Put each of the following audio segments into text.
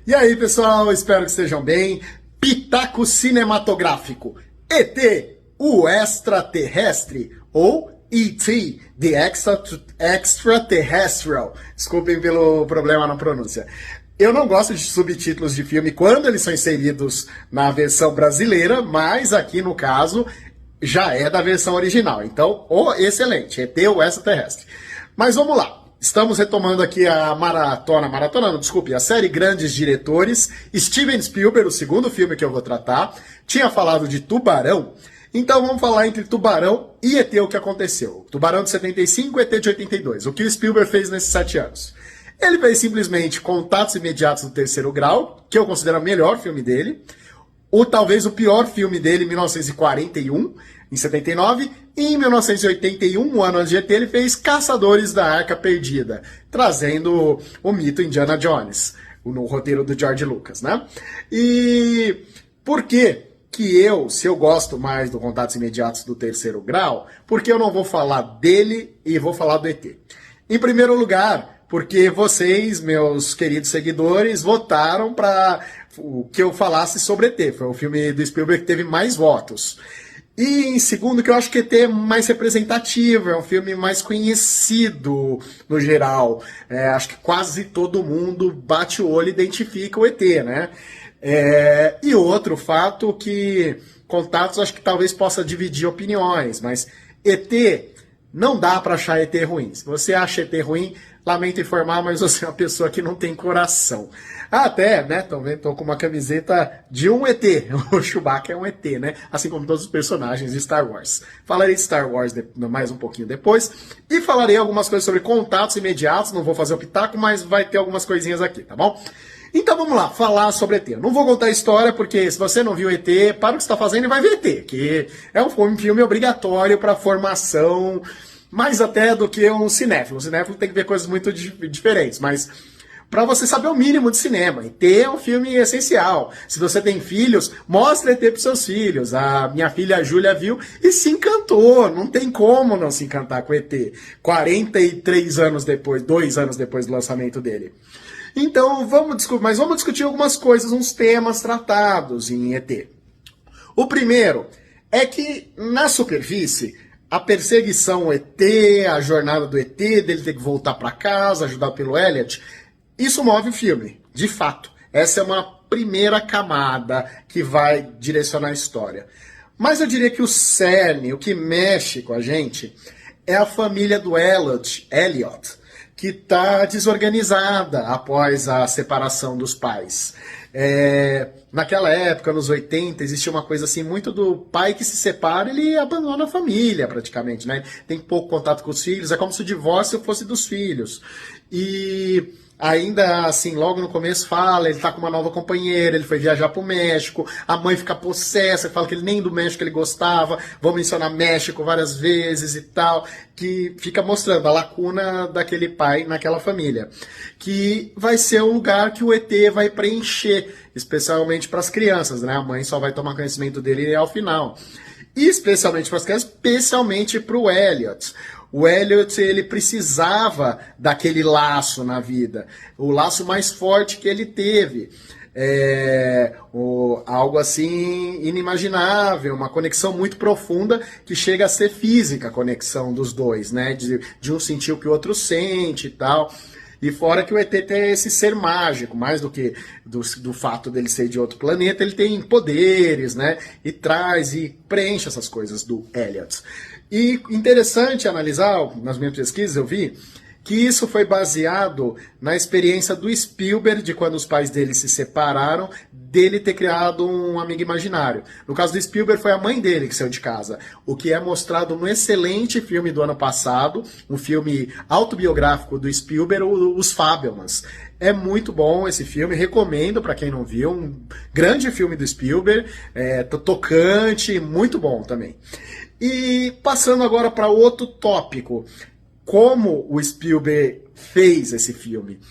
E aí, pessoal, espero que estejam bem. Pitaco cinematográfico. ET, o extraterrestre, ou E.T., The Extraterrestrial. Desculpem pelo problema na pronúncia. Eu não gosto de subtítulos de filme quando eles são inseridos na versão brasileira, mas aqui no caso já é da versão original. Então, excelente, ET, o extraterrestre. Mas vamos lá. Estamos retomando aqui a a série Grandes Diretores. Steven Spielberg, o segundo filme que eu vou tratar, tinha falado de Tubarão, então vamos falar entre Tubarão e ET o que aconteceu. Tubarão de 75 e ET de 82. O que o Spielberg fez nesses 7 anos? Ele fez simplesmente Contatos Imediatos do Terceiro Grau, que eu considero o melhor filme dele, ou talvez o pior filme dele, 1941, em 79, e em 1981, um ano antes de ET, ele fez Caçadores da Arca Perdida, trazendo o mito Indiana Jones, no roteiro do George Lucas, né? E por que se eu gosto mais do Contatos Imediatos do Terceiro Grau, porque eu não vou falar dele e vou falar do ET? Em primeiro lugar, porque vocês, meus queridos seguidores, votaram para que eu falasse sobre ET. Foi o filme do Spielberg que teve mais votos. E em segundo, que eu acho que ET é mais representativo, é um filme mais conhecido no geral. Acho que quase todo mundo bate o olho e identifica o ET, né? E outro fato que Contatos acho que talvez possa dividir opiniões, mas ET não dá para achar ET ruim. Se você acha ET ruim, lamento informar, mas você é uma pessoa que não tem coração. Até, né, tô com uma camiseta de um ET. O Chewbacca é um ET, né? Assim como todos os personagens de Star Wars. Falarei de Star Wars mais um pouquinho depois. E falarei algumas coisas sobre Contatos Imediatos. Não vou fazer o pitaco, mas vai ter algumas coisinhas aqui, tá bom? Então vamos lá, falar sobre ET. Não vou contar a história, porque se você não viu ET, para o que você está fazendo e vai ver ET, que é um filme obrigatório para formação, mais até do que um cinéfilo. Um cinéfilo tem que ver coisas muito diferentes, mas para você saber o mínimo de cinema. ET é um filme essencial. Se você tem filhos, mostre ET para seus filhos. A minha filha Júlia viu e se encantou. Não tem como não se encantar com ET. 43 anos depois, 2 anos depois do lançamento dele. Então, vamos discutir algumas coisas, uns temas tratados em ET. O primeiro é que, na superfície, a perseguição ao ET, a jornada do ET, dele ter que voltar para casa, ajudado pelo Elliot, isso move o filme, de fato. Essa é uma primeira camada que vai direcionar a história. Mas eu diria que o cerne, o que mexe com a gente, é a família do Elliot, que está desorganizada após a separação dos pais. Naquela época, nos 80, existia uma coisa assim, muito do pai que se separa, ele abandona a família praticamente, né? Tem pouco contato com os filhos, é como se o divórcio fosse dos filhos. E ainda assim, logo no começo fala, ele tá com uma nova companheira, ele foi viajar pro México, a mãe fica possessa, fala que ele nem do México ele gostava, vão mencionar México várias vezes e tal, que fica mostrando a lacuna daquele pai naquela família, que vai ser um lugar que o ET vai preencher, especialmente para as crianças, né? A mãe só vai tomar conhecimento dele ao final. E especialmente para as crianças, especialmente para o Elliot. O Elliot, ele precisava daquele laço na vida, o laço mais forte que ele teve. Algo assim inimaginável, uma conexão muito profunda que chega a ser física a conexão dos dois, né? De um sentir o que o outro sente e tal. E fora que o ET tem esse ser mágico, mais do que do fato dele ser de outro planeta, ele tem poderes, né? E traz e preenche essas coisas do Elliot. E interessante analisar, nas minhas pesquisas eu vi, que isso foi baseado na experiência do Spielberg, de quando os pais dele se separaram, dele ter criado um amigo imaginário. No caso do Spielberg, foi a mãe dele que saiu de casa, o que é mostrado no excelente filme do ano passado, um filme autobiográfico do Spielberg, Os Fabelmans. É muito bom esse filme, recomendo para quem não viu, um grande filme do Spielberg, tocante, muito bom também. E passando agora para outro tópico, como o Spielberg fez esse filme.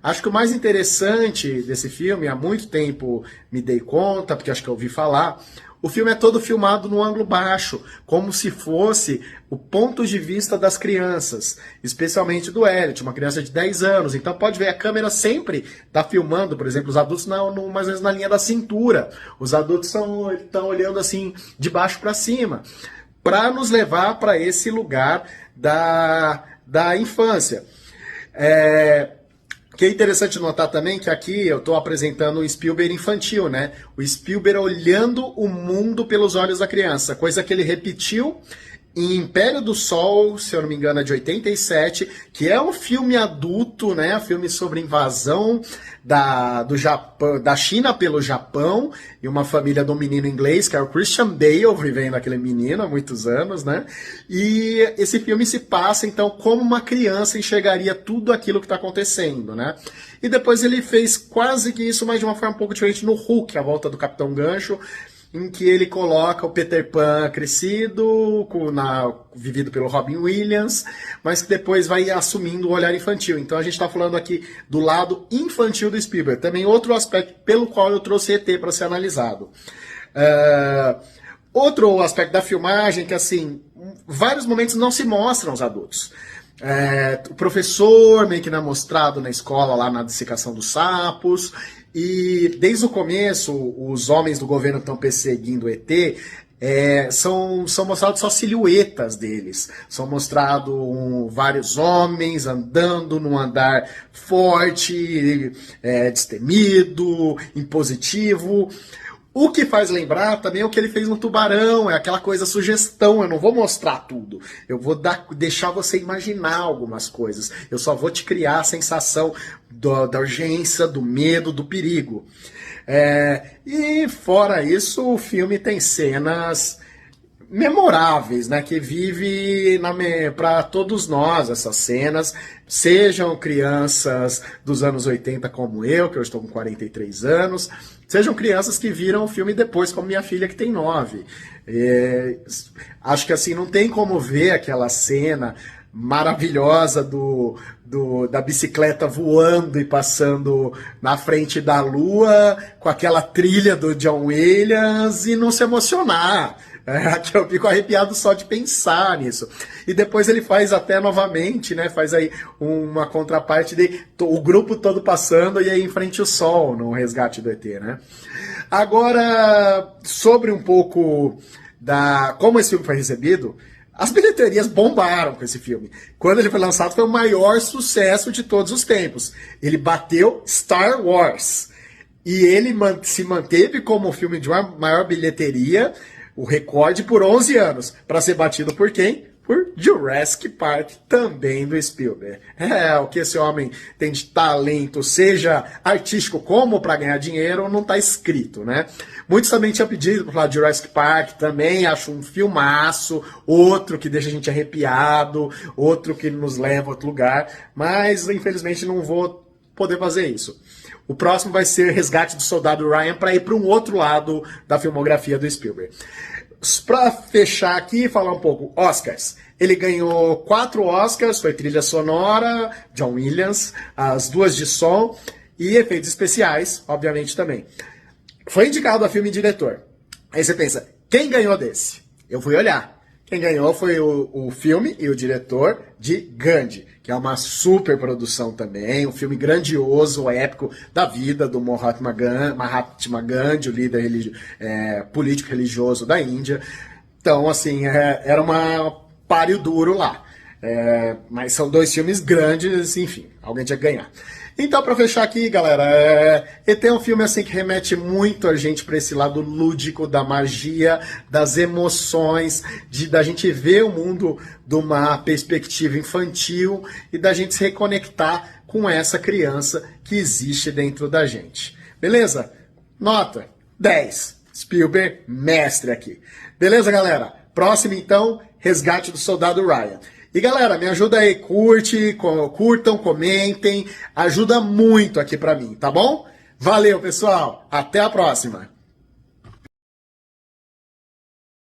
Acho que o mais interessante desse filme, há muito tempo me dei conta, porque acho que eu ouvi falar, o filme é todo filmado no ângulo baixo, como se fosse o ponto de vista das crianças, especialmente do Elliot, uma criança de 10 anos. Então pode ver, a câmera sempre está filmando, por exemplo, os adultos mais ou menos na linha da cintura. Os adultos estão olhando assim, de baixo para cima, para nos levar para esse lugar da infância. Que é interessante notar também que aqui eu estou apresentando o Spielberg infantil, né? O Spielberg olhando o mundo pelos olhos da criança, coisa que ele repetiu em Império do Sol, se eu não me engano, é de 87, que é um filme adulto, né? Um filme sobre invasão do Japão, da China pelo Japão, e uma família de um menino inglês, que é o Christian Bale, vivendo aquele menino há muitos anos, né? E esse filme se passa, então, como uma criança enxergaria tudo aquilo que está acontecendo, né? E depois ele fez quase que isso, mas de uma forma um pouco diferente no Hulk, A Volta do Capitão Gancho, em que ele coloca o Peter Pan crescido, vivido pelo Robin Williams, mas que depois vai assumindo o olhar infantil. Então a gente está falando aqui do lado infantil do Spielberg. Também outro aspecto pelo qual eu trouxe ET para ser analisado. Outro aspecto da filmagem que, assim, vários momentos não se mostram os adultos. O professor meio que não é mostrado na escola, lá na dissecação dos sapos, e desde o começo os homens do governo que estão perseguindo o ET são mostrados só silhuetas deles. São mostrados vários homens andando num andar forte, destemido, impositivo. O que faz lembrar também é o que ele fez no Tubarão, é aquela coisa sugestão, eu não vou mostrar tudo, eu vou deixar você imaginar algumas coisas, eu só vou te criar a sensação da urgência, do medo, do perigo. E fora isso, o filme tem cenas memoráveis, né, que vive para todos nós essas cenas, sejam crianças dos anos 80 como eu, que eu estou com 43 anos, sejam crianças que viram o filme depois, como minha filha que tem 9. Acho que assim, não tem como ver aquela cena maravilhosa da bicicleta voando e passando na frente da lua, com aquela trilha do John Williams e não se emocionar. Que eu fico arrepiado só de pensar nisso. E depois ele faz até novamente, né? Faz aí uma contraparte de o grupo todo passando e aí em frente ao sol, no Resgate do ET, né? Agora, sobre um pouco como esse filme foi recebido, as bilheterias bombaram com esse filme. Quando ele foi lançado, foi o maior sucesso de todos os tempos. Ele bateu Star Wars. E ele se manteve como o filme de maior bilheteria, o recorde, por 11 anos, para ser batido por quem? Por Jurassic Park, também do Spielberg. O que esse homem tem de talento, seja artístico como para ganhar dinheiro, não está escrito, né? Muitos também tinham pedido para falar de Jurassic Park, também acho um filmaço, outro que deixa a gente arrepiado, outro que nos leva a outro lugar, mas infelizmente não vou poder fazer isso. O próximo vai ser Resgate do Soldado Ryan, para ir para um outro lado da filmografia do Spielberg. Para fechar aqui, falar um pouco, Oscars. Ele ganhou 4 Oscars, foi trilha sonora, John Williams, as 2 de som e efeitos especiais, obviamente também. Foi indicado a filme e diretor. Aí você pensa, quem ganhou desse? Eu fui olhar. Quem ganhou foi o filme e o diretor de Gandhi, que é uma super produção também, um filme grandioso, épico da vida do Mahatma Gandhi, o líder político religioso da Índia. Então, assim, era uma páreo duro lá. Mas são 2 filmes grandes, enfim, alguém tinha que ganhar. Então, para fechar aqui, galera, ET é um filme assim que remete muito a gente para esse lado lúdico da magia, das emoções, da gente ver o mundo de uma perspectiva infantil e da gente se reconectar com essa criança que existe dentro da gente. Beleza? Nota 10. Spielberg, mestre aqui. Beleza, galera? Próximo, então, Resgate do Soldado Ryan. E galera, me ajuda aí, curtam, comentem, ajuda muito aqui pra mim, tá bom? Valeu, pessoal, até a próxima!